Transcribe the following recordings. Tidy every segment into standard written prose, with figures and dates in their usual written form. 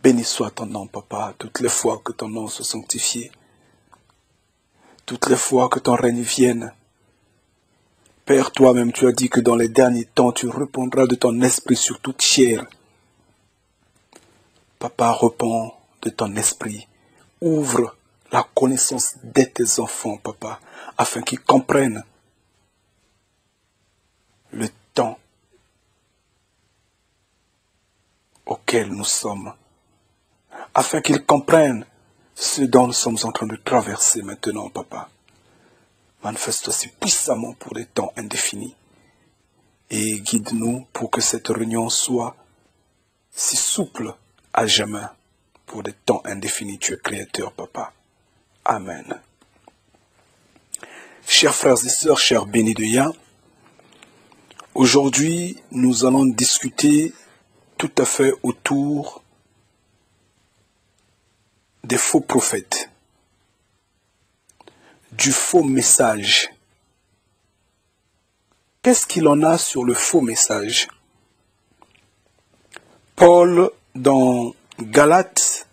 Béni soit ton nom, Papa, toutes les fois que ton nom soit sanctifié, toutes les fois que ton règne vienne. Père, toi-même, tu as dit que dans les derniers temps, tu répondras de ton esprit sur toute chair. Papa, réponds de ton esprit. Ouvre la connaissance de tes enfants, Papa, afin qu'ils comprennent le temps auquel nous sommes, afin qu'ils comprennent ce dont nous sommes en train de traverser maintenant, Papa. Manifeste-toi si puissamment pour des temps indéfinis et guide-nous pour que cette réunion soit si souple à jamais pour des temps indéfinis. Tu es créateur, Papa. Amen. Chers frères et sœurs, chers bénis de Yah, aujourd'hui, nous allons discuter tout à fait autour des faux prophètes, du faux message. Qu'est-ce qu'il en a sur le faux message? Paul, dans Galates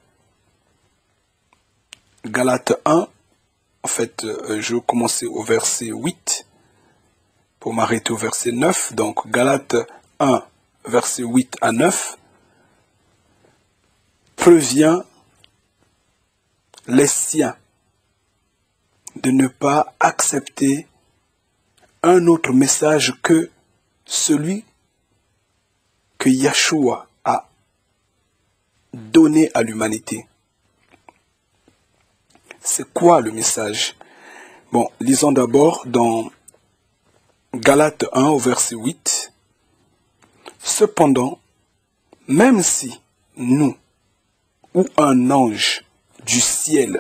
1, en fait, je vais commencer au verset 8 pour m'arrêter au verset 9. Donc, Galates 1, verset 8 à 9, prévient les siens de ne pas accepter un autre message que celui que Yeshua a donné à l'humanité. C'est quoi le message? Bon, lisons d'abord dans Galates 1 au verset 8. Cependant, même si nous ou un ange du ciel,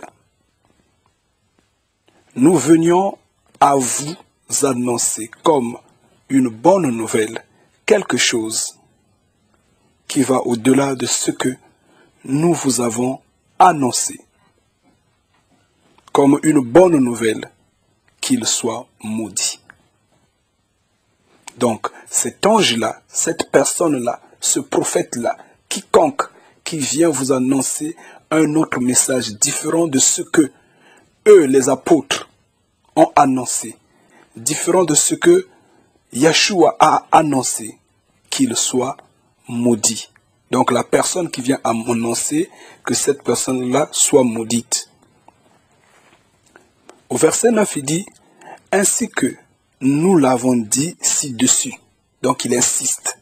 nous venions à vous annoncer comme une bonne nouvelle quelque chose qui va au-delà de ce que nous vous avons annoncé, comme une bonne nouvelle, qu'il soit maudit. Donc, cet ange-là, cette personne-là, ce prophète-là, quiconque qui vient vous annoncer un autre message différent de ce que eux, les apôtres, ont annoncé, différent de ce que Yeshua a annoncé, qu'il soit maudit. Donc la personne qui vient annoncer que cette personne-là soit maudite. Au verset 9, il dit, ainsi que nous l'avons dit ci-dessus. Donc il insiste.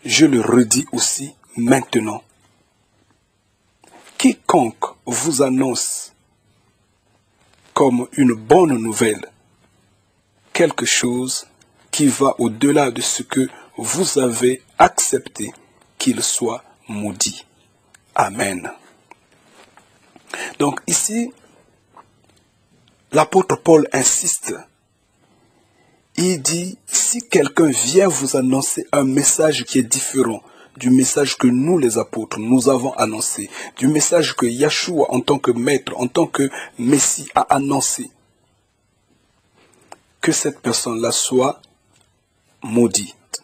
Je le redis aussi maintenant. Quiconque vous annonce comme une bonne nouvelle quelque chose qui va au-delà de ce que vous avez accepté, qu'il soit maudit. Amen. Donc ici, l'apôtre Paul insiste. Il dit, si quelqu'un vient vous annoncer un message qui est différent du message que nous, les apôtres, nous avons annoncé, du message que Yeshua, en tant que maître, en tant que Messie, a annoncé, que cette personne-là soit maudite.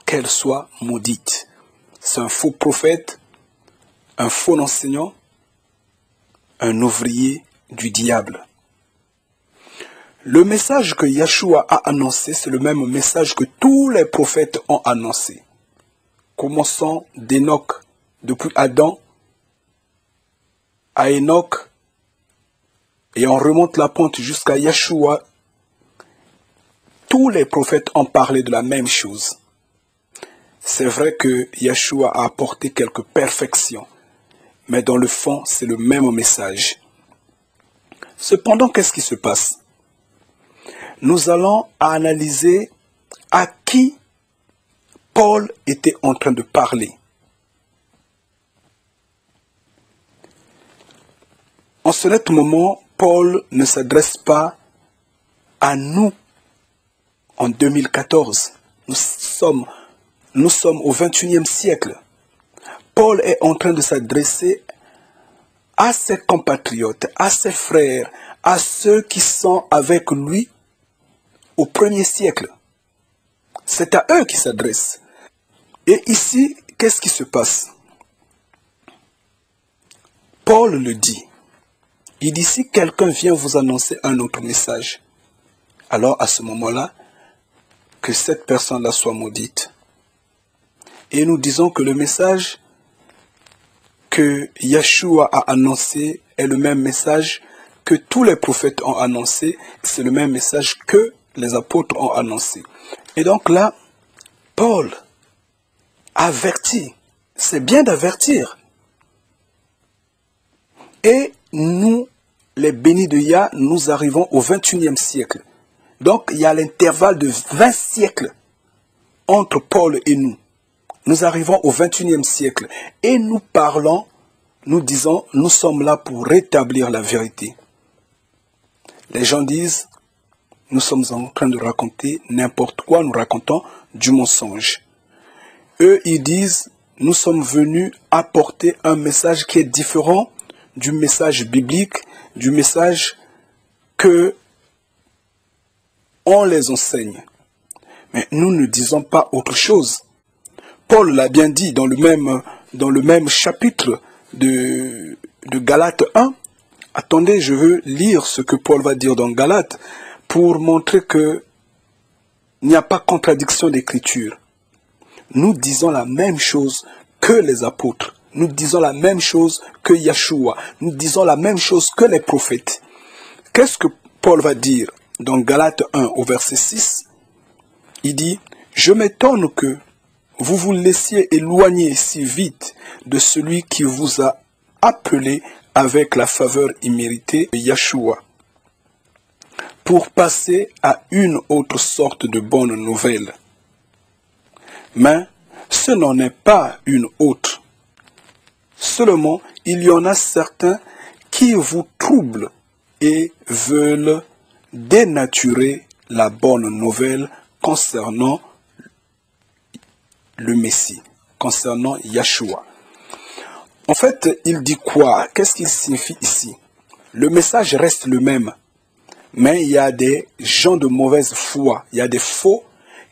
Qu'elle soit maudite. C'est un faux prophète, un faux enseignant, un ouvrier du diable. Le message que Yeshua a annoncé, c'est le même message que tous les prophètes ont annoncé. Commençons d'Enoch, depuis Adam à Enoch, et on remonte la pente jusqu'à Yeshua. Tous les prophètes ont parlé de la même chose. C'est vrai que Yeshua a apporté quelques perfections, mais dans le fond, c'est le même message. Cependant, qu'est-ce qui se passe? Nous allons analyser à qui Paul était en train de parler. En ce net moment, Paul ne s'adresse pas à nous en 2014. Nous sommes au XXIe siècle. Paul est en train de s'adresser à ses compatriotes, à ses frères, à ceux qui sont avec lui au 1er siècle. C'est à eux qu'il s'adresse. Et ici, qu'est-ce qui se passe? Paul le dit. Il dit, si quelqu'un vient vous annoncer un autre message, alors à ce moment-là, que cette personne-là soit maudite. Et nous disons que le message que Yeshua a annoncé est le même message que tous les prophètes ont annoncé, c'est le même message que les apôtres ont annoncé. Et donc là, Paul avertit, c'est bien d'avertir. Et nous, les bénis de Yah, nous arrivons au 21e siècle. Donc il y a l'intervalle de 20 siècles entre Paul et nous. Nous arrivons au 21e siècle et nous parlons, nous disons, nous sommes là pour rétablir la vérité. Les gens disent, nous sommes en train de raconter n'importe quoi, nous racontons du mensonge. Eux, ils disent, nous sommes venus apporter un message qui est différent du message biblique, du message que on les enseigne. Mais nous ne disons pas autre chose. Paul l'a bien dit dans le même chapitre de Galates 1. Attendez, je veux lire ce que Paul va dire dans Galates pour montrer qu'il n'y a pas contradiction d'écriture. Nous disons la même chose que les apôtres. Nous disons la même chose que Yeshua. Nous disons la même chose que les prophètes. Qu'est-ce que Paul va dire dans Galates 1 au verset 6? Il dit, « Je m'étonne que vous vous laissiez éloigner si vite de celui qui vous a appelé avec la faveur imméritée de Yeshua, pour passer à une autre sorte de bonne nouvelle. Mais ce n'en est pas une autre. Seulement, il y en a certains qui vous troublent et veulent dénaturer la bonne nouvelle concernant le Messie, concernant Yeshua. » En fait, il dit quoi? Qu'est-ce qu'il signifie ici? Le message reste le même, mais il y a des gens de mauvaise foi, il y a des faux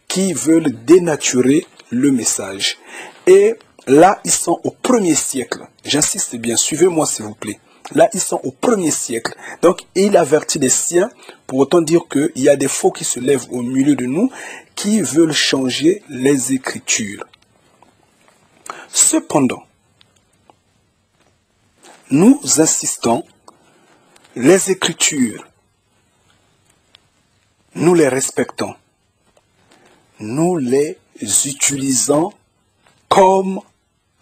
qui veulent dénaturer le message. Et là, ils sont au 1er siècle. J'insiste bien, suivez-moi s'il vous plaît. Là, ils sont au 1er siècle. Donc, il avertit les siens, pour autant dire qu'il y a des faux qui se lèvent au milieu de nous, qui veulent changer les Écritures. Cependant, nous insistons, les Écritures, nous les respectons. Nous les utilisons comme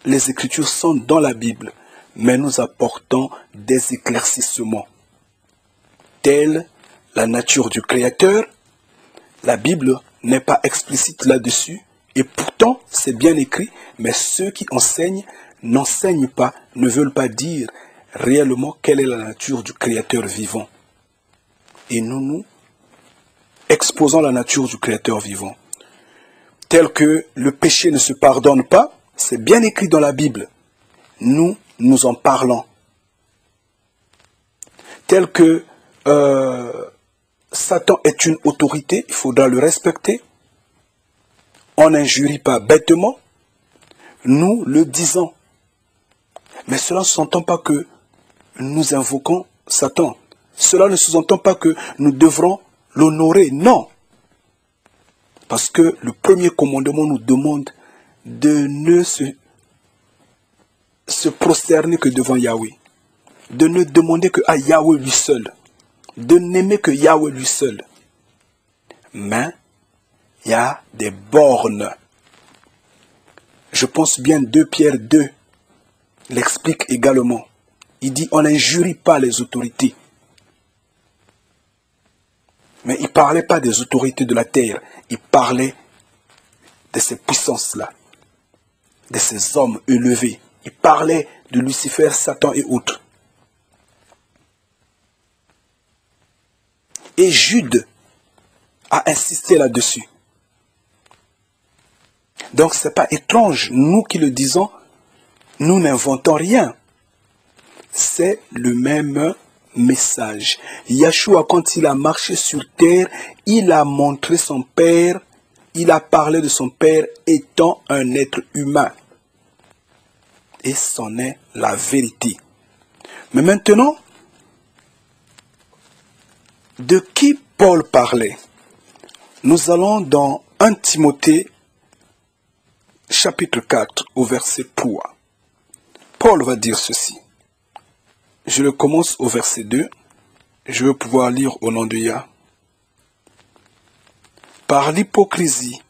les Écritures sont dans la Bible, mais nous apportons des éclaircissements, tels la nature du Créateur. La Bible n'est pas explicite là-dessus, et pourtant c'est bien écrit, mais ceux qui enseignent n'enseignent pas, ne veulent pas dire réellement quelle est la nature du Créateur vivant. Et nous exposons la nature du Créateur vivant. Tel que le péché ne se pardonne pas, c'est bien écrit dans la Bible. Nous en parlons. Tel que Satan est une autorité, il faudra le respecter. On n'injurie pas bêtement. Nous le disons. Mais cela ne s'entend pas que nous invoquons Satan. Cela ne sous-entend pas que nous devrons l'honorer. Non. Parce que le premier commandement nous demande de ne se prosterner que devant Yahweh. De ne demander que à Yahweh lui seul. De n'aimer que Yahweh lui seul. Mais il y a des bornes. Je pense bien 2 Pierre 2 l'explique également. Il dit on n'injurie pas les autorités. Mais il ne parlait pas des autorités de la terre. Il parlait de ces puissances-là. De ces hommes élevés. Il parlait de Lucifer, Satan et autres. Et Jude a insisté là-dessus. Donc ce n'est pas étrange, nous qui le disons, nous n'inventons rien. C'est le même message. Yeshua, quand il a marché sur terre, il a montré son Père, il a parlé de son Père étant un être humain. et c'en est la vérité. Mais maintenant, de qui Paul parlait? Nous allons dans 1 Timothée, chapitre 4, au verset 3. Paul va dire ceci. Je le commence au verset 2. Je veux pouvoir lire au nom de Yah. Par l'hypocrisie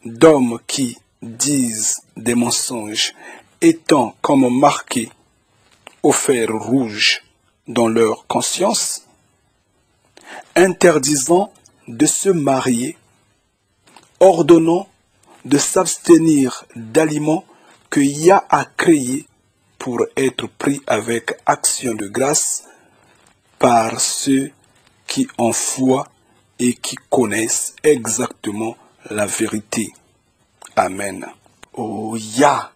d'hommes qui disent des mensonges, étant comme marqués au fer rouge dans leur conscience, interdisant de se marier, ordonnant de s'abstenir d'aliments que Yah a créés pour être pris avec action de grâce par ceux qui ont foi et qui connaissent exactement la vérité. Amen. Oh Yah,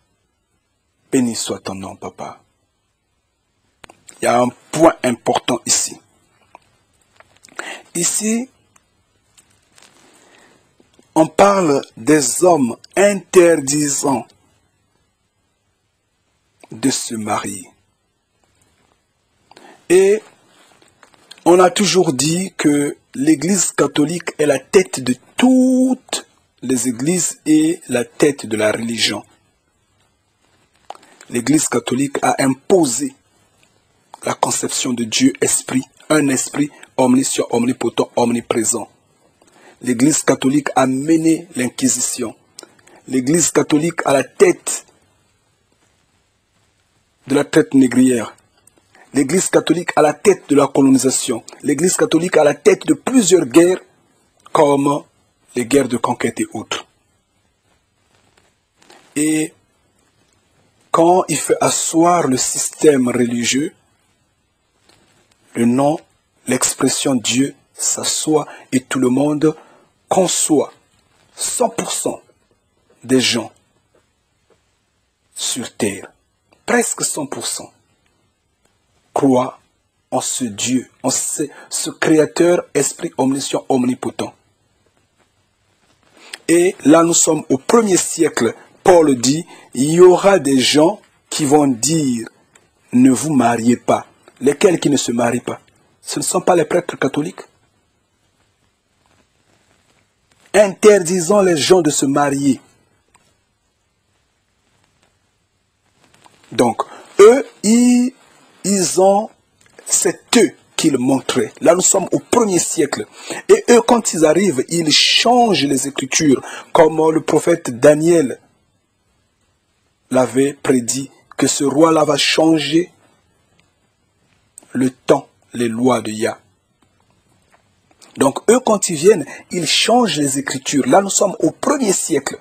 béni soit ton nom, papa. Il y a un point important ici. Ici, on parle des hommes interdisant de se marier. Et on a toujours dit que l'Église catholique est la tête de toutes les églises et la tête de la religion. L'Église catholique a imposé la conception de Dieu esprit, un esprit omniscient, omnipotent, omniprésent. L'Église catholique a mené l'Inquisition. L'Église catholique a la tête de la traite négrière. L'Église catholique a la tête de la colonisation. L'Église catholique a la tête de plusieurs guerres, comme les guerres de conquête et autres. Et quand il fait asseoir le système religieux, le nom, l'expression Dieu s'assoit et tout le monde conçoit 100% des gens sur terre, presque 100%, croient en ce Dieu, en ce Créateur, Esprit omniscient, omnipotent. Et là, nous sommes au 1er siècle. Paul dit, il y aura des gens qui vont dire, ne vous mariez pas. Lesquels qui ne se marient pas? Ce ne sont pas les prêtres catholiques. Interdisant les gens de se marier. Donc, eux, c'est eux qu'ils montraient. Là, nous sommes au 1er siècle. Et eux, quand ils arrivent, ils changent les Écritures, comme le prophète Daniel l'avait prédit, que ce roi-là va changer le temps, les lois de Yah. Donc, eux, quand ils viennent, ils changent les Écritures. Là, nous sommes au 1er siècle.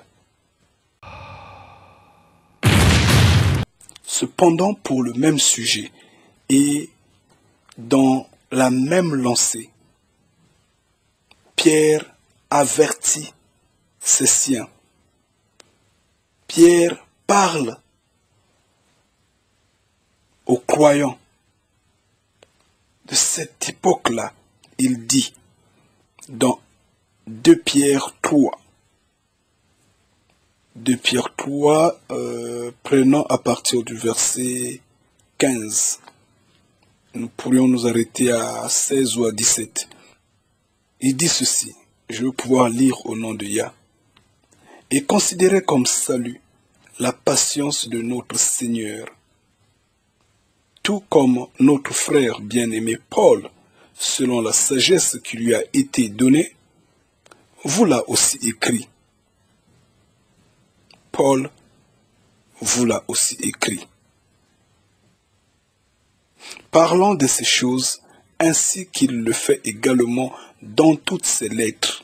Cependant, pour le même sujet et dans la même lancée, Pierre avertit ses siens. Pierre parle aux croyants de cette époque-là. Il dit dans 2 Pierre 3, 2 Pierre 3, prenons à partir du verset 15. Nous pourrions nous arrêter à 16 ou à 17. Il dit ceci, je veux pouvoir lire au nom de Yah. Et considérez comme salut la patience de notre Seigneur, tout comme notre frère bien-aimé Paul, selon la sagesse qui lui a été donnée, vous l'a aussi écrit. Paul vous l'a aussi écrit. Parlant de ces choses, ainsi qu'il le fait également dans toutes ses lettres.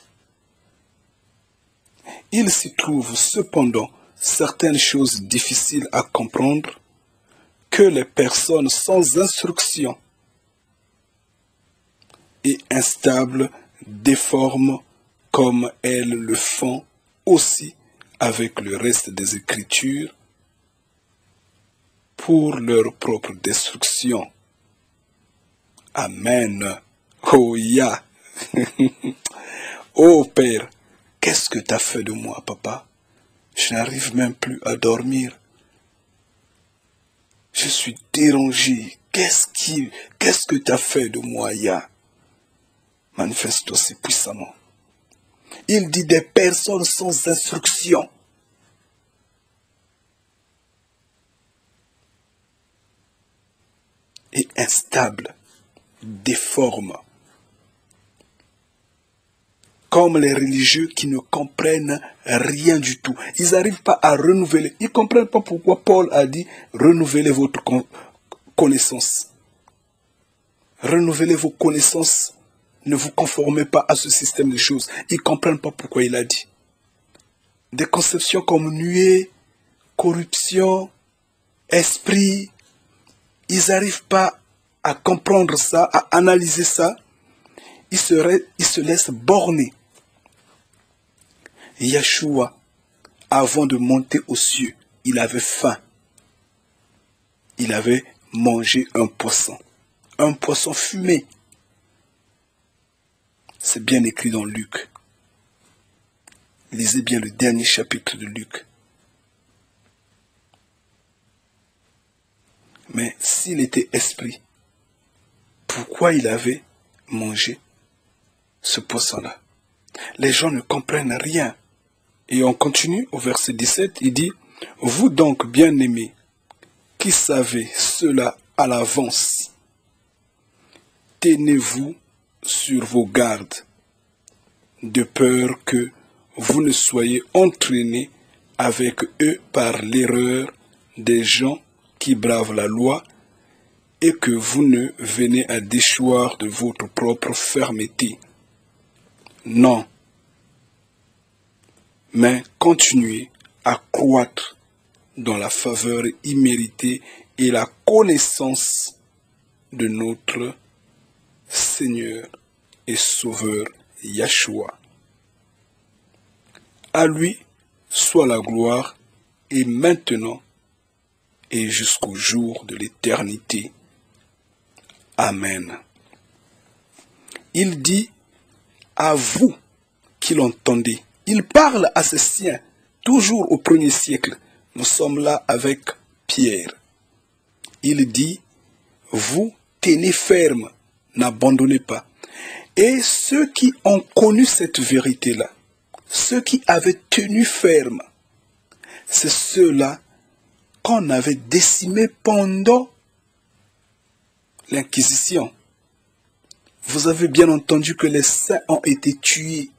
Il s'y trouve cependant certaines choses difficiles à comprendre que les personnes sans instruction et instables déforment comme elles le font aussi avec le reste des Écritures pour leur propre destruction. Amen. Oh Yah. Oh Père, qu'est-ce que tu as fait de moi, papa? Je n'arrive même plus à dormir. Je suis dérangé. Qu'est-ce que tu as fait de moi, Yah? Manifeste-toi si puissamment. Il dit des personnes sans instruction. Et instables, déformes. Comme les religieux qui ne comprennent rien du tout. Ils n'arrivent pas à renouveler. Ils ne comprennent pas pourquoi Paul a dit renouvelez votre connaissance. Renouvelez vos connaissances. Ne vous conformez pas à ce système de choses. Ils ne comprennent pas pourquoi il a dit. Des conceptions comme nuée, corruption, esprit. Ils n'arrivent pas à comprendre ça, à analyser ça. Ils se laissent borner. Yeshua, avant de monter aux cieux, il avait faim. Il avait mangé un poisson fumé. C'est bien écrit dans Luc. Lisez bien le dernier chapitre de Luc. Mais s'il était esprit, pourquoi il avait mangé ce poisson-là? Les gens ne comprennent rien. Et on continue au verset 17, il dit, « Vous donc, bien-aimés, qui savez cela à l'avance, tenez-vous sur vos gardes, de peur que vous ne soyez entraînés avec eux par l'erreur des gens qui bravent la loi, et que vous ne venez à déchoir de votre propre fermeté. Non, mais continuez à croître dans la faveur imméritée et la connaissance de notre Seigneur et Sauveur Yeshua. À lui soit la gloire, et maintenant et jusqu'au jour de l'éternité. Amen. Il dit à vous qui l'entendez. Il parle à ses siens, toujours au 1er siècle. Nous sommes là avec Pierre. Il dit, vous tenez ferme, n'abandonnez pas. Et ceux qui ont connu cette vérité-là, ceux qui avaient tenu ferme, c'est ceux-là qu'on avait décimés pendant l'Inquisition. Vous avez bien entendu que les saints ont été tués.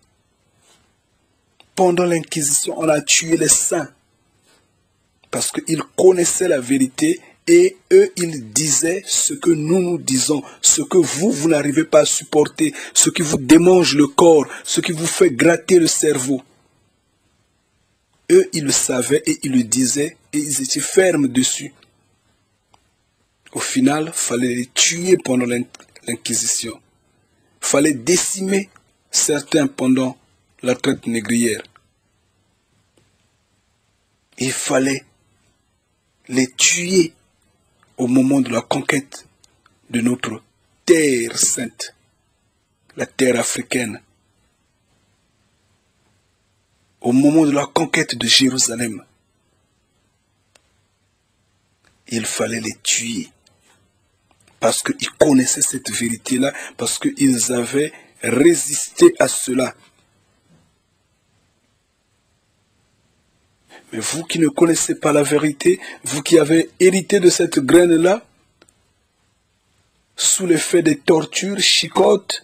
Pendant l'Inquisition, on a tué les saints. Parce qu'ils connaissaient la vérité et eux, ils disaient ce que nous disons. Ce que vous n'arrivez pas à supporter. Ce qui vous démange le corps. Ce qui vous fait gratter le cerveau. Eux, ils le savaient et ils le disaient et ils étaient fermes dessus. Au final, il fallait les tuer pendant l'Inquisition. Il fallait décimer certains pendant la traite négrière. Il fallait les tuer au moment de la conquête de notre terre sainte, la terre africaine. Au moment de la conquête de Jérusalem, il fallait les tuer. Parce qu'ils connaissaient cette vérité-là, parce qu'ils avaient résisté à cela. Mais vous qui ne connaissez pas la vérité, vous qui avez hérité de cette graine-là, sous l'effet des tortures, chicotes,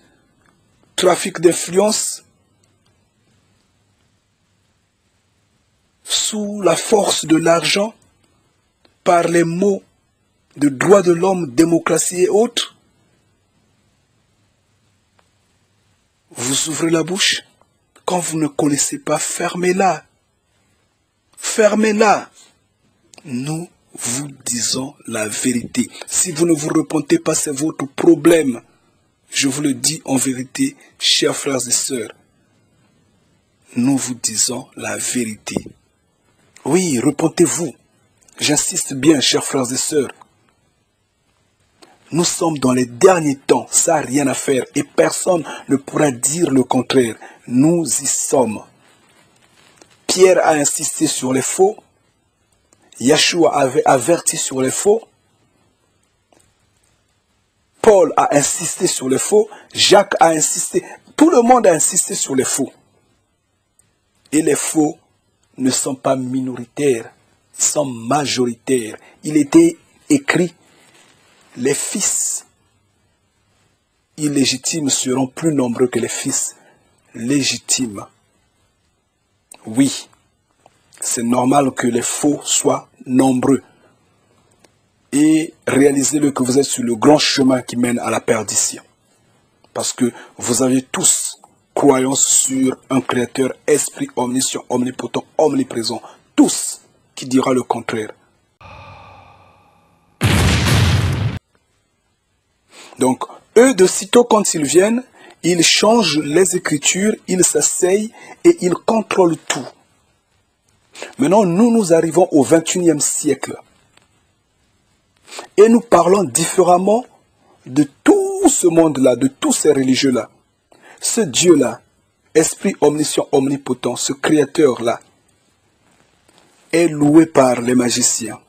trafic d'influence, sous la force de l'argent, par les mots de droits de l'homme, démocratie et autres, vous ouvrez la bouche. Quand vous ne connaissez pas, fermez-la. Fermez-la. Nous vous disons la vérité. Si vous ne vous repentez pas, c'est votre problème. Je vous le dis en vérité, chers frères et sœurs. Nous vous disons la vérité. Oui, repentez-vous. J'insiste bien, chers frères et sœurs. Nous sommes dans les derniers temps, ça n'a rien à faire et personne ne pourra dire le contraire. Nous y sommes. Pierre a insisté sur les faux, Yeshua avait averti sur les faux, Paul a insisté sur les faux, Jacques a insisté, tout le monde a insisté sur les faux. Et les faux ne sont pas minoritaires, ils sont majoritaires. Il était écrit, les fils illégitimes seront plus nombreux que les fils légitimes. Oui, c'est normal que les faux soient nombreux. Et réalisez-le que vous êtes sur le grand chemin qui mène à la perdition. Parce que vous avez tous croyance sur un créateur, esprit omniscient, omnipotent, omniprésent. Tous qui dira le contraire. Donc, eux, de sitôt quand ils viennent, ils changent les Écritures, ils s'asseyent et ils contrôlent tout. Maintenant, nous arrivons au XXIe siècle. Et nous parlons différemment de tout ce monde-là, de tous ces religieux-là. Ce Dieu-là, esprit omniscient, omnipotent, ce créateur-là, est loué par les magiciens,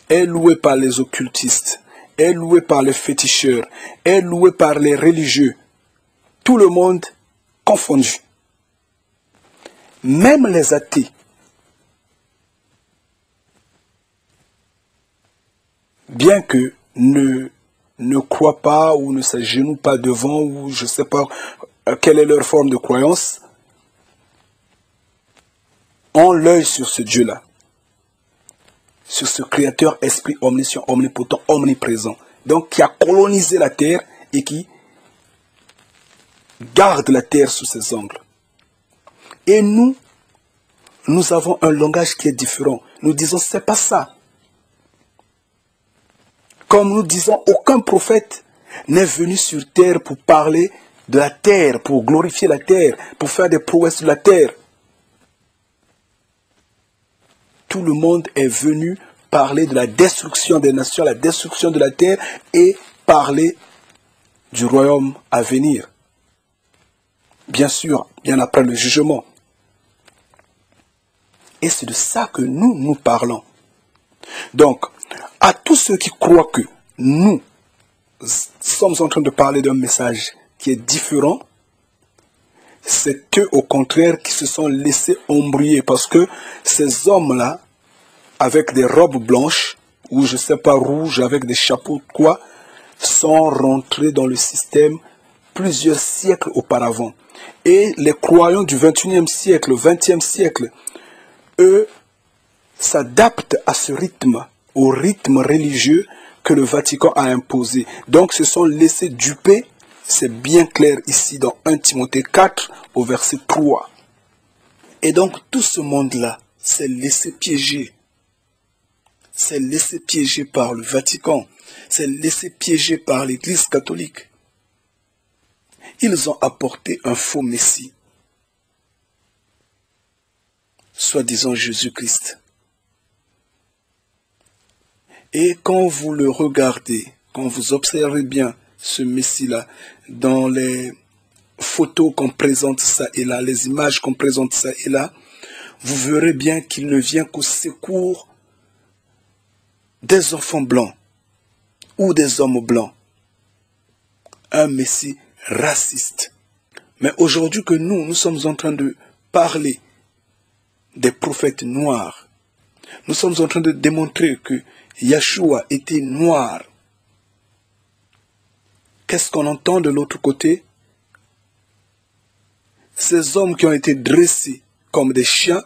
est loué par les occultistes, est loué par les féticheurs, est loué par les religieux. Tout le monde confondu. Même les athées. Bien que ne croient pas ou ne s'agenouillent pas devant ou je ne sais pas quelle est leur forme de croyance, ont l'œil sur ce Dieu-là, sur ce créateur, esprit omniscient, omnipotent, omniprésent, donc qui a colonisé la terre et qui garde la terre sous ses ongles. Et nous avons un langage qui est différent. Nous disons, c'est pas ça. Comme nous disons, aucun prophète n'est venu sur terre pour parler de la terre, pour glorifier la terre, pour faire des prouesses sur la terre. Tout le monde est venu parler de la destruction des nations, la destruction de la terre et parler du royaume à venir. Bien sûr, bien après le jugement. Et c'est de ça que nous parlons. Donc, à tous ceux qui croient que nous sommes en train de parler d'un message qui est différent, c'est eux au contraire qui se sont laissés embrouiller parce que ces hommes-là, avec des robes blanches, ou je ne sais pas rouges, avec des chapeaux quoi, sont rentrés dans le système plusieurs siècles auparavant. Et les croyants du 21e siècle, 20e siècle, eux s'adaptent à ce rythme, au rythme religieux que le Vatican a imposé. Donc se sont laissés duper, c'est bien clair ici dans 1 Timothée 4 au verset 3. Et donc tout ce monde-là s'est laissé piéger. S'est laissé piéger par le Vatican, s'est laissé piéger par l'Église catholique. Ils ont apporté un faux Messie, soi-disant Jésus-Christ. Et quand vous le regardez, quand vous observez bien ce Messie-là, dans les photos qu'on présente ça et là, les images qu'on présente ça et là, vous verrez bien qu'il ne vient qu'au secours des enfants blancs ou des hommes blancs. Un Messie raciste. Mais aujourd'hui que nous sommes en train de parler des prophètes noirs, nous sommes en train de démontrer que Yeshua était noir. Qu'est-ce qu'on entend de l'autre côté? Ces hommes qui ont été dressés comme des chiens,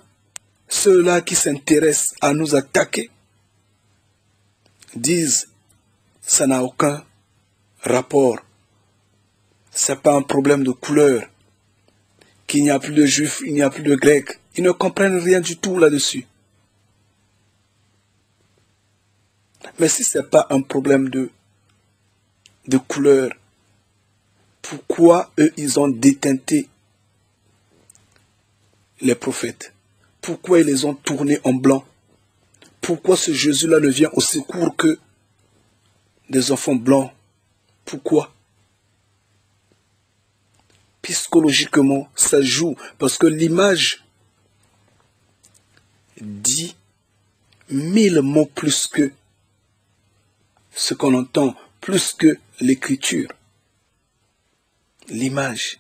ceux-là qui s'intéressent à nous attaquer, disent ça n'a aucun rapport. C'est pas un problème de couleur. Qu'il n'y a plus de juifs, il n'y a plus de grecs. Ils ne comprennent rien du tout là-dessus. Mais si ce n'est pas un problème de couleur, pourquoi eux, ils ont déteinté les prophètes? Pourquoi ils les ont tournés en blanc? Pourquoi ce Jésus-là ne vient au secours que des enfants blancs? Pourquoi? Psychologiquement, ça joue. Parce que l'image dit 1000 mots plus que ce qu'on entend plus que l'écriture, l'image.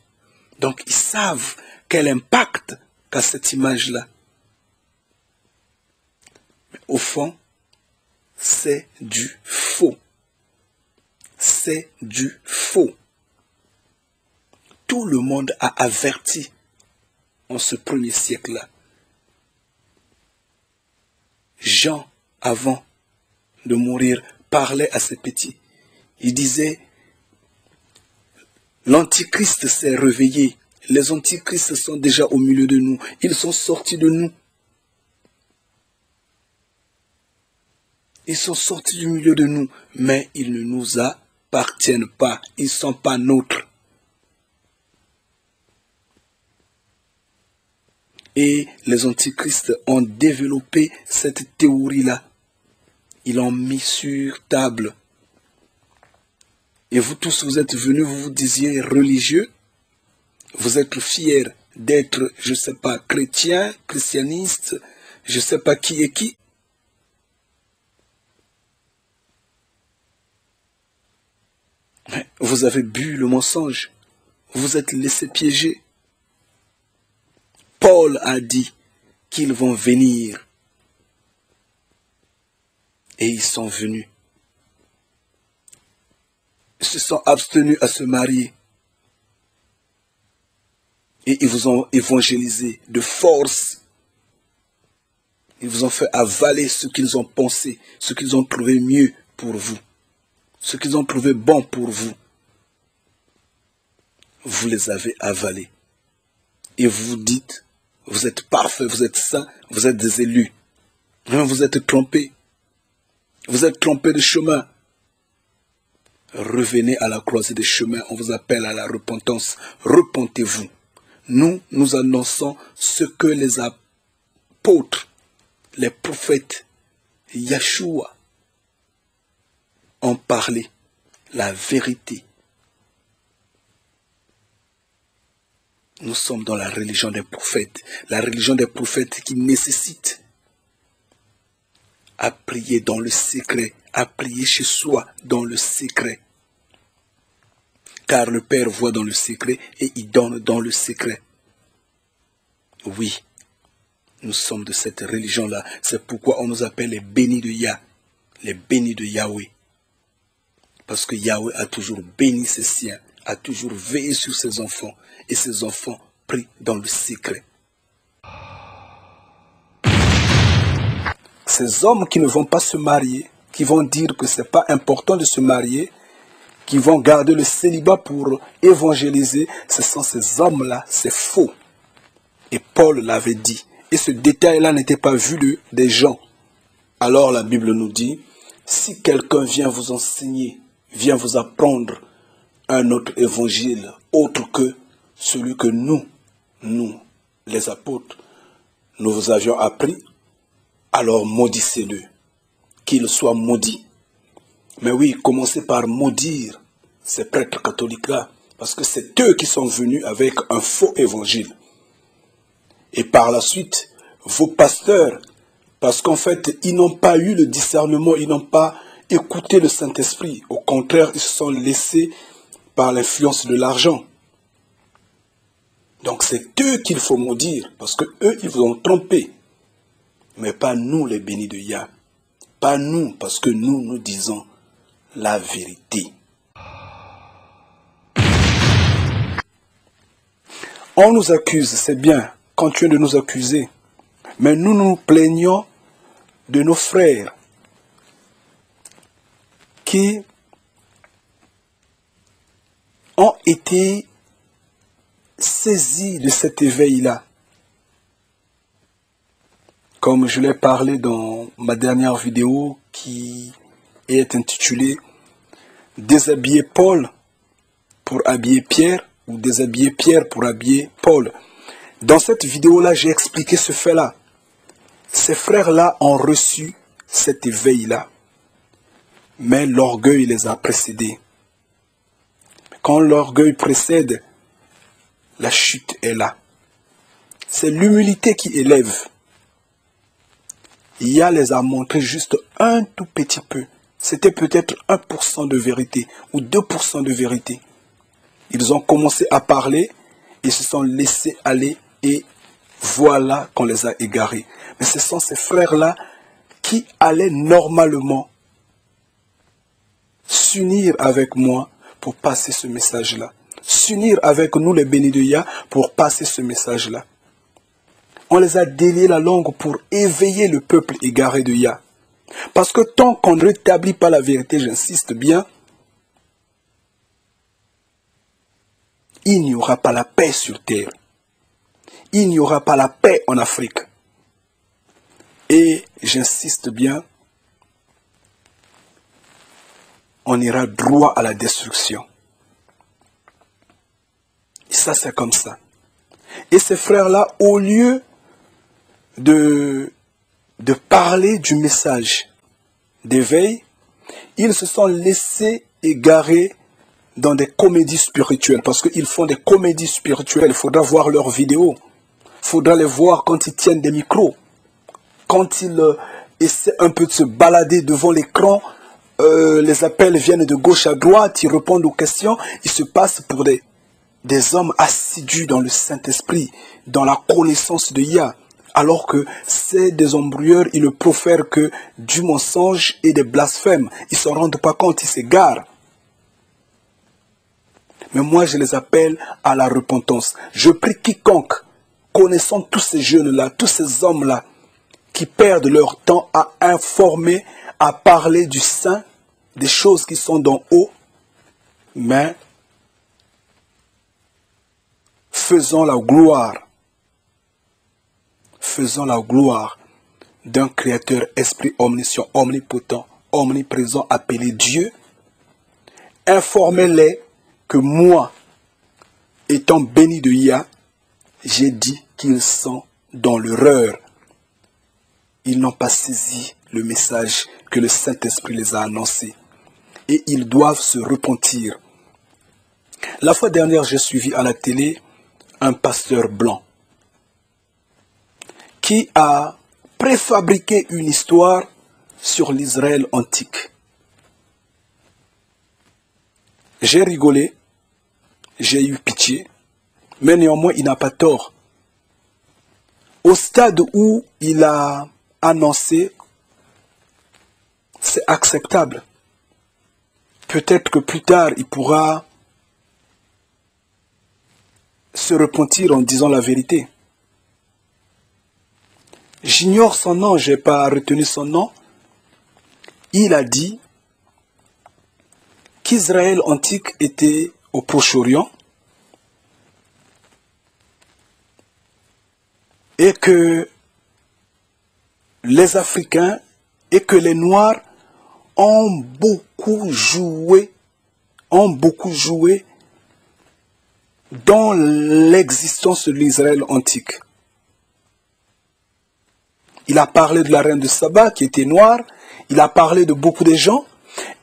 Donc ils savent quel impact qu'a cette image-là. Mais au fond, c'est du faux. C'est du faux. Tout le monde a averti en ce premier siècle-là. Jean, avant de mourir, parlait à ses petits. Il disait, l'antichrist s'est réveillé. Les antichrists sont déjà au milieu de nous. Ils sont sortis de nous. Ils sont sortis du milieu de nous, mais ils ne nous appartiennent pas. Ils ne sont pas nôtres. Et les antichrists ont développé cette théorie-là. Ils l'ont mis sur table. Et vous tous, vous êtes venus, vous vous disiez religieux. Vous êtes fiers d'être, je ne sais pas, chrétien, christianiste, je ne sais pas qui est qui. Mais vous avez bu le mensonge. Vous êtes laissé piéger. Paul a dit qu'ils vont venir. Et ils sont venus. Ils se sont abstenus à se marier. Et ils vous ont évangélisé de force. Ils vous ont fait avaler ce qu'ils ont pensé, ce qu'ils ont trouvé mieux pour vous, ce qu'ils ont trouvé bon pour vous. Vous les avez avalés. Et vous vous dites, vous êtes parfaits, vous êtes saints, vous êtes des élus. Mais vous êtes trompés. Vous êtes trompés de chemin. Revenez à la croisée des chemins, on vous appelle à la repentance. Repentez-vous. Nous annonçons ce que les apôtres, les prophètes, Yeshua ont parlé, la vérité. Nous sommes dans la religion des prophètes, la religion des prophètes qui nécessite à prier dans le secret, à prier chez soi dans le secret. Car le Père voit dans le secret et il donne dans le secret. Oui, nous sommes de cette religion-là. C'est pourquoi on nous appelle les bénis de Yah, les bénis de Yahweh. Parce que Yahweh a toujours béni ses siens, a toujours veillé sur ses enfants. Et ses enfants prient dans le secret. Ces hommes qui ne vont pas se marier, qui vont dire que ce n'est pas important de se marier, qui vont garder le célibat pour évangéliser, ce sont ces hommes-là, c'est faux. Et Paul l'avait dit. Et ce détail-là n'était pas vu des gens. Alors la Bible nous dit, si quelqu'un vient vous enseigner, vient vous apprendre un autre évangile, autre que celui que nous, les apôtres, nous vous avions appris, alors maudissez-le, qu'il soit maudit. Mais oui, commencez par maudire ces prêtres catholiques-là, parce que c'est eux qui sont venus avec un faux évangile. Et par la suite, vos pasteurs, parce qu'en fait, ils n'ont pas eu le discernement, ils n'ont pas écouté le Saint-Esprit. Au contraire, ils se sont laissés par l'influence de l'argent. Donc c'est eux qu'il faut maudire, parce que eux, ils vous ont trompé. Mais pas nous, les bénis de Yah. Pas nous, parce que nous disons la vérité. On nous accuse, c'est bien, continuez de nous accuser. Mais nous nous plaignons de nos frères qui ont été saisis de cet éveil-là. Comme je l'ai parlé dans ma dernière vidéo qui est intitulée « Déshabiller Paul pour habiller Pierre » ou « Déshabiller Pierre pour habiller Paul ». Dans cette vidéo-là, j'ai expliqué ce fait-là. Ces frères-là ont reçu cet éveil-là. Mais l'orgueil les a précédés. Quand l'orgueil précède, la chute est là. C'est l'humilité qui élève. Yah les a montré juste un tout petit peu C'était peut-être 1% de vérité ou 2% de vérité. Ils ont commencé à parler, ils se sont laissés aller et voilà qu'on les a égarés. Mais ce sont ces frères-là qui allaient normalement s'unir avec moi pour passer ce message-là. S'unir avec nous les bénis de Yah pour passer ce message-là. On les a déliés la langue pour éveiller le peuple égaré de Yah. Parce que tant qu'on ne rétablit pas la vérité, j'insiste bien, il n'y aura pas la paix sur terre. Il n'y aura pas la paix en Afrique. Et j'insiste bien, on ira droit à la destruction. Et ça, c'est comme ça. Et ces frères-là, au lieu de parler du message d'éveil, ils se sont laissés égarer dans des comédies spirituelles. Parce qu'ils font des comédies spirituelles. Il faudra voir leurs vidéos. Il faudra les voir quand ils tiennent des micros. Quand ils essaient un peu de se balader devant l'écran, les appels viennent de gauche à droite, ils répondent aux questions. Ils se passent pour des hommes assidus dans le Saint-Esprit, dans la connaissance de Yah. Alors que c'est des embrouilleurs, ils ne profèrent que du mensonge et des blasphèmes. Ils ne se rendent pas compte, ils s'égarent. Mais moi, je les appelle à la repentance. Je prie quiconque, connaissant tous ces jeunes-là, tous ces hommes-là, qui perdent leur temps à informer, à parler du Saint, des choses qui sont d'en haut, mais faisons la gloire d'un Créateur, Esprit omniscient, omnipotent, omniprésent, appelé Dieu. Informez-les que moi, étant béni de Yah, j'ai dit qu'ils sont dans l'erreur. Ils n'ont pas saisi le message que le Saint-Esprit les a annoncé. Et ils doivent se repentir. La fois dernière, j'ai suivi à la télé un pasteur blanc qui a préfabriqué une histoire sur l'Israël antique. J'ai rigolé, j'ai eu pitié, mais néanmoins il n'a pas tort. Au stade où il a annoncé, c'est acceptable. Peut-être que plus tard il pourra se repentir en disant la vérité. J'ignore son nom, je n'ai pas retenu son nom. Il a dit qu'Israël antique était au Proche-Orient et que les Africains et que les Noirs ont beaucoup joué dans l'existence de l'Israël antique. Il a parlé de la reine de Saba qui était noire, il a parlé de beaucoup de gens,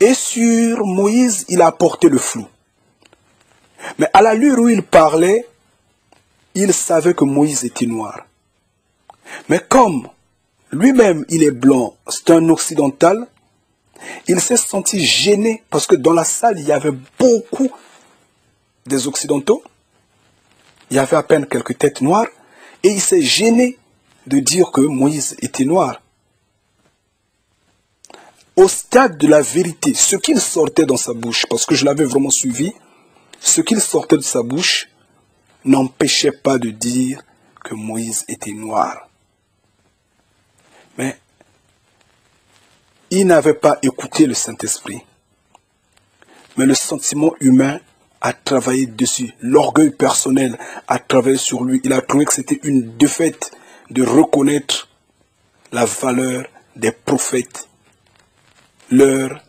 et sur Moïse, il a apporté le flou. Mais à l'allure où il parlait, il savait que Moïse était noir. Mais comme lui-même, il est blanc, c'est un occidental, il s'est senti gêné parce que dans la salle, il y avait beaucoup des occidentaux, il y avait à peine quelques têtes noires, et il s'est gêné de dire que Moïse était noir. Au stade de la vérité, ce qu'il sortait dans sa bouche, parce que je l'avais vraiment suivi, ce qu'il sortait de sa bouche n'empêchait pas de dire que Moïse était noir. Mais il n'avait pas écouté le Saint-Esprit. Mais le sentiment humain a travaillé dessus. L'orgueil personnel a travaillé sur lui. Il a trouvé que c'était une défaite de reconnaître la valeur des prophètes, leur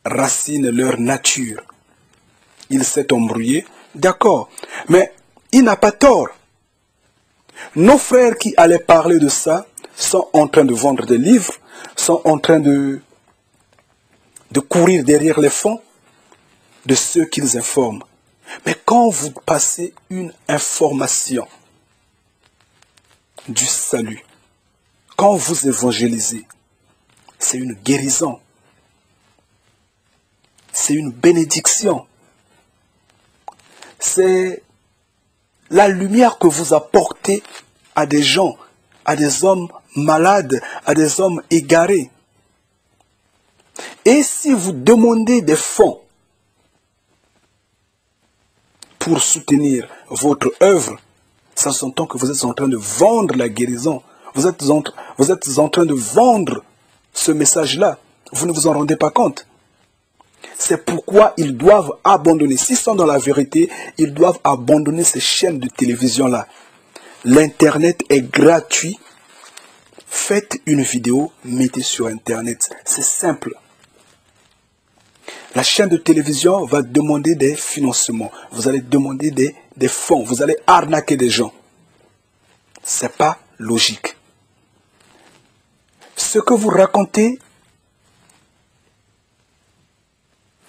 racine, leur nature. Il s'est embrouillé, d'accord, mais il n'a pas tort. Nos frères qui allaient parler de ça sont en train de vendre des livres, sont en train de courir derrière les fonds de ceux qu'ils informent. Mais quand vous passez une information du salut, quand vous évangélisez, c'est une guérison. c'est une bénédiction. C'est la lumière que vous apportez à des gens, à des hommes malades, à des hommes égarés. Et si vous demandez des fonds pour soutenir votre œuvre, ça s'entend que vous êtes en train de vendre la guérison. Vous êtes en train de vendre ce message-là. Vous ne vous en rendez pas compte. C'est pourquoi ils doivent abandonner. S'ils sont dans la vérité, ils doivent abandonner ces chaînes de télévision-là. L'Internet est gratuit. Faites une vidéo, mettez sur Internet. C'est simple. La chaîne de télévision va demander des financements. Vous allez demander des fonds. Vous allez arnaquer des gens. C'est pas logique. Ce que vous racontez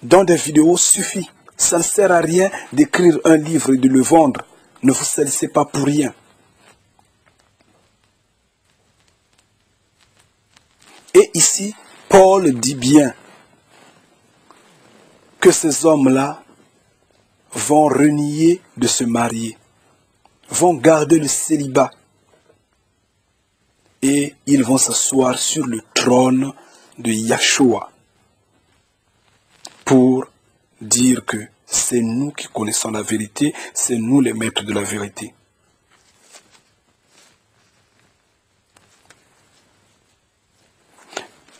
dans des vidéos suffit. Ça ne sert à rien d'écrire un livre et de le vendre. Ne vous salissez pas pour rien. Et ici, Paul dit bien que ces hommes-là vont renier de se marier, vont garder le célibat et ils vont s'asseoir sur le trône de Yahshua pour dire que c'est nous qui connaissons la vérité, c'est nous les maîtres de la vérité.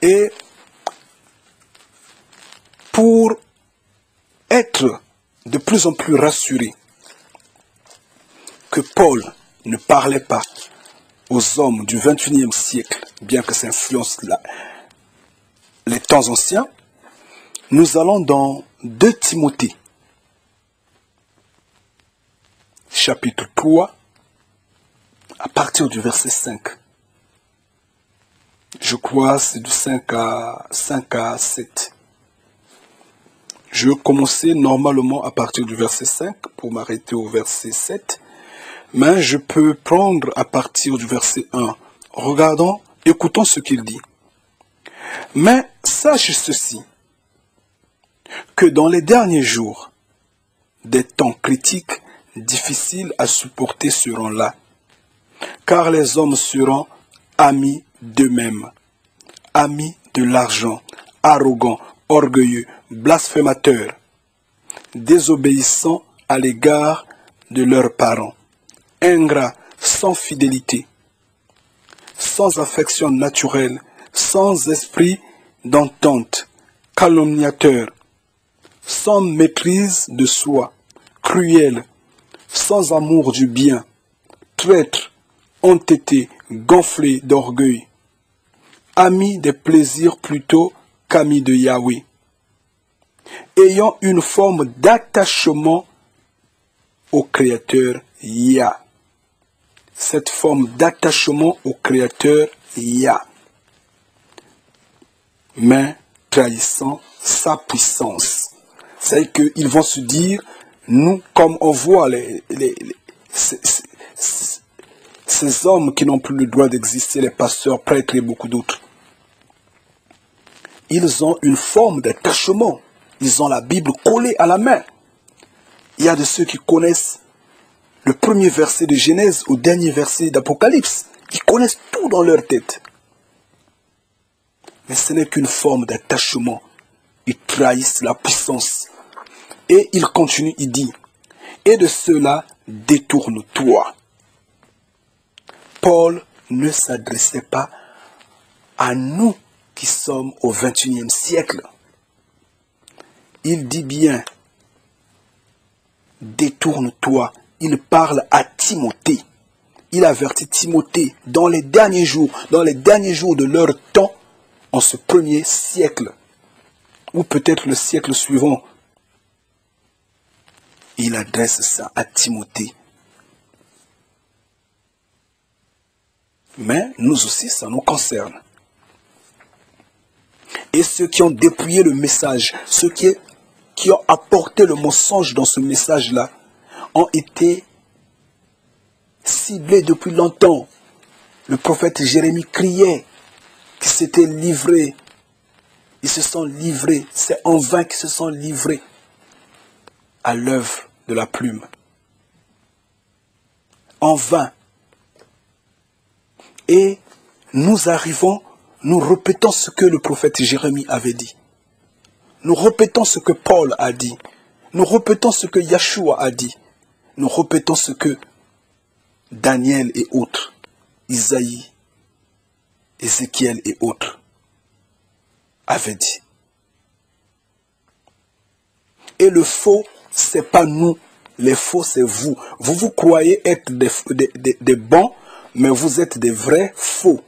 Et pour être de plus en plus rassuré que Paul ne parlait pas aux hommes du 21e siècle, bien que ça influence les temps anciens, nous allons dans 2 Timothée, chapitre 3, à partir du verset 5. Je crois que c'est de 5 à 7. Je vais commencer normalement à partir du verset 5 pour m'arrêter au verset 7. Mais je peux prendre à partir du verset 1. Regardons, écoutons ce qu'il dit. Mais sache ceci, que dans les derniers jours, des temps critiques, difficiles à supporter seront là, car les hommes seront amis d'eux-mêmes, amis de l'argent, arrogants, orgueilleux, blasphémateurs, désobéissants à l'égard de leurs parents, ingrats, sans fidélité, sans affection naturelle, sans esprit d'entente, calomniateurs, sans maîtrise de soi, cruels, sans amour du bien, traîtres, entêtés, gonflés d'orgueil, amis des plaisirs plutôt qu'amis de Yahweh, ayant une forme d'attachement au Créateur Yah. Cette forme d'attachement au Créateur Yah, mais trahissant sa puissance. C'est qu'ils vont se dire, nous, comme on voit ces hommes qui n'ont plus le droit d'exister, les pasteurs, prêtres et beaucoup d'autres, ils ont une forme d'attachement. Ils ont la Bible collée à la main. Il y a de ceux qui connaissent le premier verset de Genèse au dernier verset d'Apocalypse. Ils connaissent tout dans leur tête. Mais ce n'est qu'une forme d'attachement. Ils trahissent la puissance. Et il continue, il dit, et de cela, détourne-toi. Paul ne s'adressait pas à nous qui sommes au 21e siècle. Il dit bien, détourne-toi. Il parle à Timothée. Il avertit Timothée dans les derniers jours de leur temps, en ce premier siècle, ou peut-être le siècle suivant. Il adresse ça à Timothée. Mais nous aussi, ça nous concerne. Et ceux qui ont dépouillé le message, ceux qui ont apporté le mensonge dans ce message-là, ont été ciblés depuis longtemps. Le prophète Jérémie criait qu'il s'était livré Ils se sont livrés, c'est en vain qu'ils se sont livrés à l'œuvre de la plume. En vain. Et nous arrivons, nous répétons ce que le prophète Jérémie avait dit. Nous répétons ce que Paul a dit. Nous répétons ce que Yeshua a dit. Nous répétons ce que Daniel et autres, Isaïe, Ézéchiel et autres avaient dit. Et le faux, c'est pas nous. Les faux, c'est vous. Vous croyez être des bons, mais vous êtes des vrais faux.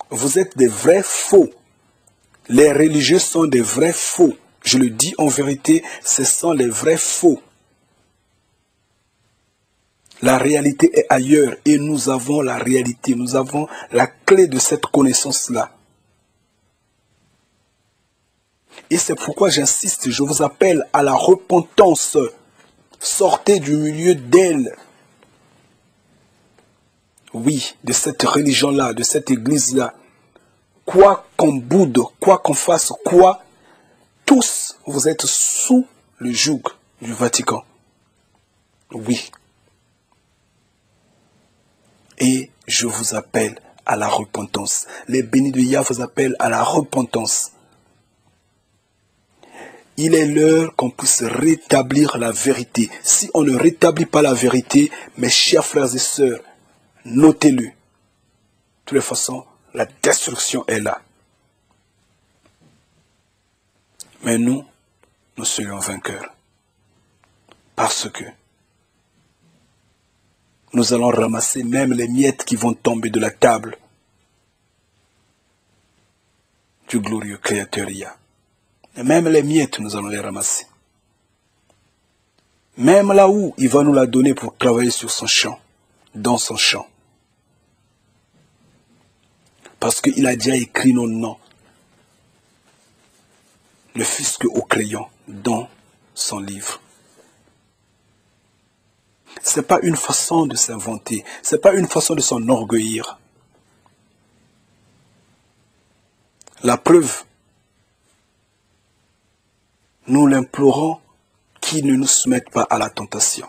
Vous êtes des vrais faux. Les religieux sont des vrais faux. Je le dis en vérité, ce sont les vrais faux. La réalité est ailleurs et nous avons la réalité. Nous avons la clé de cette connaissance-là. Et c'est pourquoi j'insiste, je vous appelle à la repentance. Sortez du milieu d'elle. Oui, de cette religion-là, de cette église-là. Quoi qu'on boude, quoi qu'on fasse, quoi, tous, vous êtes sous le joug du Vatican. Oui. Et je vous appelle à la repentance. Les bénis de Yah vous appellent à la repentance. Il est l'heure qu'on puisse rétablir la vérité. Si on ne rétablit pas la vérité, mes chers frères et sœurs, notez-le. De toutes les façons, la destruction est là. Mais nous serions vainqueurs. Parce que nous allons ramasser même les miettes qui vont tomber de la table du glorieux Créateur Yah. Et même les miettes, nous allons les ramasser. Même là où il va nous la donner pour travailler sur son champ, dans son champ. Parce qu'il a déjà écrit nos noms, le fisc au crayon, dans son livre. Ce n'est pas une façon de s'inventer, ce n'est pas une façon de s'enorgueillir. La preuve, nous l'implorons qu'il ne nous soumette pas à la tentation.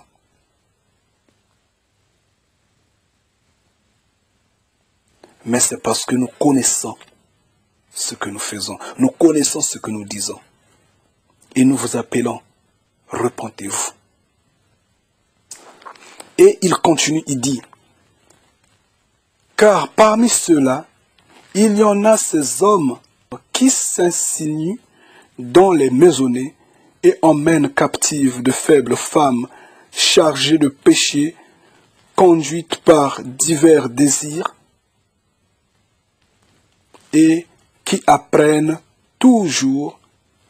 Mais c'est parce que nous connaissons ce que nous faisons. Nous connaissons ce que nous disons. Et nous vous appelons, repentez-vous. Et il continue, il dit, car parmi ceux-là, il y en a ces hommes qui s'insinuent dans les maisonnées et emmènent captives de faibles femmes chargées de péché, conduites par divers désirs, et qui apprennent toujours,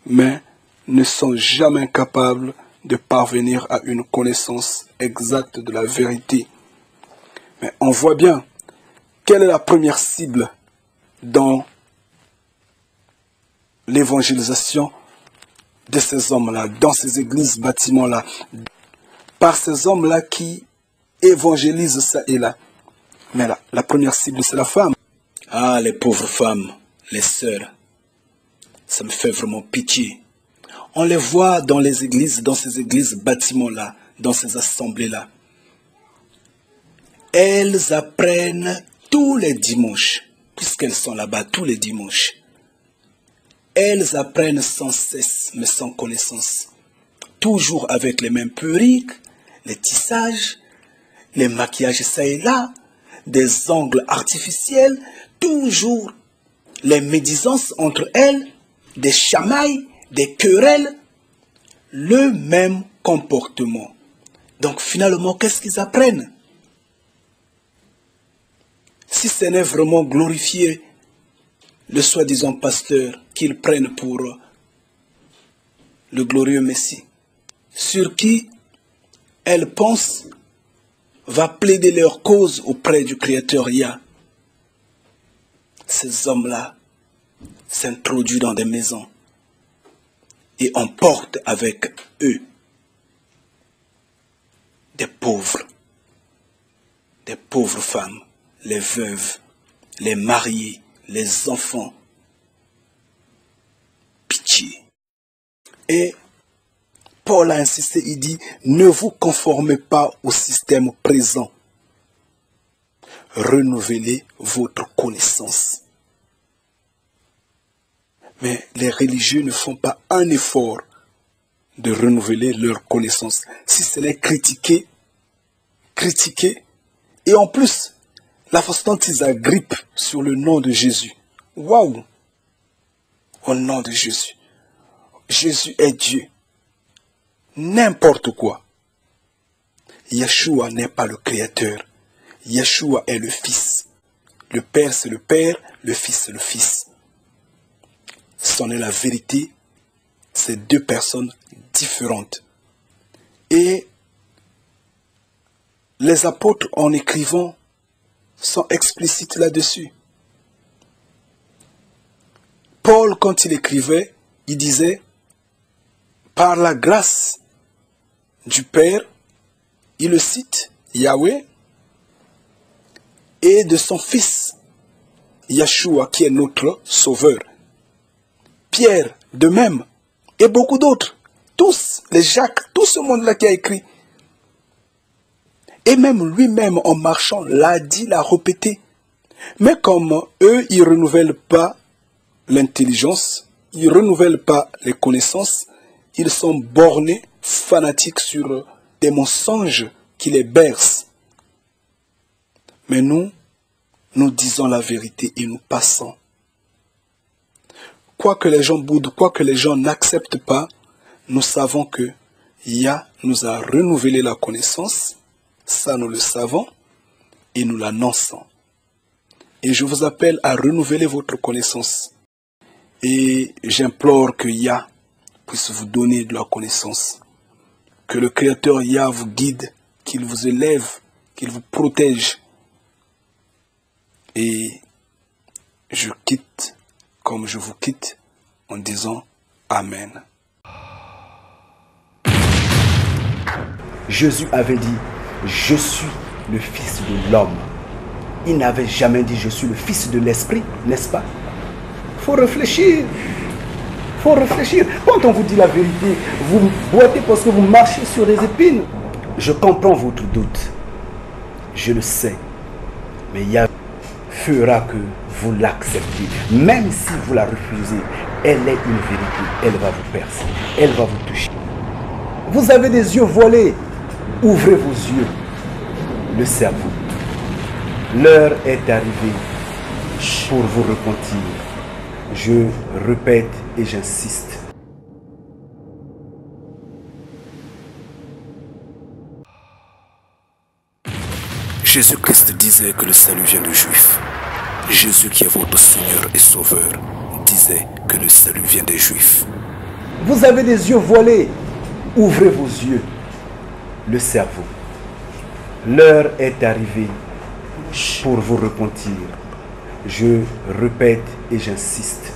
mais ne sont jamais capables de parvenir à une connaissance exacte de la vérité. Mais on voit bien quelle est la première cible dans l'évangélisation de ces hommes-là, dans ces églises, bâtiments-là, par ces hommes-là qui évangélisent ça et là. Mais là, la première cible, c'est la femme. Ah, les pauvres femmes, les sœurs, ça me fait vraiment pitié. On les voit dans les églises, dans ces églises, bâtiments-là, dans ces assemblées-là. Elles apprennent tous les dimanches, puisqu'elles sont là-bas tous les dimanches. Elles apprennent sans cesse, mais sans connaissance. Toujours avec les mêmes perruques, les tissages, les maquillages ça et là, des ongles artificiels, toujours les médisances entre elles, des chamailles, des querelles, le même comportement. Donc finalement, qu'est-ce qu'ils apprennent? Si ce n'est vraiment glorifier le soi-disant pasteur qu'ils prennent pour le glorieux Messie, sur qui elles pensent va plaider leur cause auprès du Créateur Yah. Ces hommes-là s'introduisent dans des maisons et emportent avec eux des pauvres femmes, les veuves, les mariés, les enfants. Dieu. Et Paul a insisté, il dit, ne vous conformez pas au système présent. Renouvelez votre connaissance. Mais les religieux ne font pas un effort de renouveler leur connaissance. Si ce n'est critiquer, et en plus, la façon dont ils agrippent sur le nom de Jésus. Waouh! Au nom de Jésus. Jésus est Dieu. N'importe quoi. Yeshua n'est pas le Créateur. Yeshua est le Fils. Le Père, c'est le Père. Le Fils, c'est le Fils. C'en est la vérité. C'est deux personnes différentes. Et les apôtres, en écrivant, sont explicites là-dessus. Paul, quand il écrivait, il disait, par la grâce du Père, il le cite, Yahweh, et de son Fils, Yeshua, qui est notre Sauveur. Pierre, de même, et beaucoup d'autres, tous, les Jacques, tout ce monde-là qui a écrit. Et même lui-même, en marchant, l'a dit, l'a répété. Mais comme eux, ils ne renouvellent pas l'intelligence, ils ne renouvellent pas les connaissances, ils sont bornés, fanatiques sur des mensonges qui les bercent. Mais nous, nous disons la vérité et nous passons. Quoi que les gens boudent, quoi que les gens n'acceptent pas, nous savons que Yah nous a renouvelé la connaissance, ça nous le savons, et nous l'annonçons. Et je vous appelle à renouveler votre connaissance. Et j'implore que Yah puisse vous donner de la connaissance. Que le Créateur Yah vous guide, qu'il vous élève, qu'il vous protège. Et je quitte comme je vous quitte en disant Amen. Jésus avait dit, je suis le Fils de l'homme. Il n'avait jamais dit, je suis le Fils de l'Esprit, n'est-ce pas? Il faut réfléchir. Il faut réfléchir. Quand on vous dit la vérité, vous boitez parce que vous marchez sur des épines. Je comprends votre doute. Je le sais. Mais Yahweh fera que vous l'acceptez. Même si vous la refusez, elle est une vérité. Elle va vous percer. Elle va vous toucher. Vous avez des yeux voilés. Ouvrez vos yeux. Le cerveau. L'heure est arrivée pour vous repentir. Je répète et j'insiste. Jésus-Christ disait que le salut vient des Juifs. Jésus qui est votre Seigneur et Sauveur disait que le salut vient des Juifs. Vous avez des yeux voilés. Ouvrez vos yeux. Le cerveau. L'heure est arrivée pour vous repentir. Je répète et j'insiste.